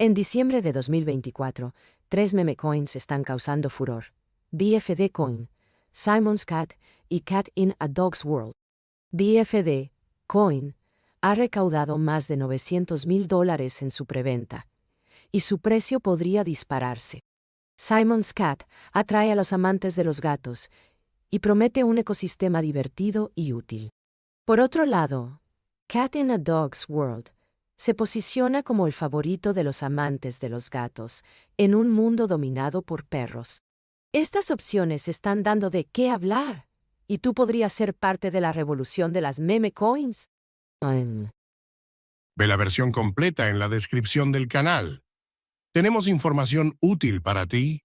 En diciembre de 2024, tres meme coins están causando furor. BFD Coin, Simon's Cat y Cat in a Dog's World. BFD Coin ha recaudado más de $900,000 en su preventa, y su precio podría dispararse. Simon's Cat atrae a los amantes de los gatos y promete un ecosistema divertido y útil. Por otro lado, Cat in a Dog's World se posiciona como el favorito de los amantes de los gatos en un mundo dominado por perros. Estas opciones están dando de qué hablar, y tú podrías ser parte de la revolución de las meme coins. Ve la versión completa en la descripción del canal. Tenemos información útil para ti.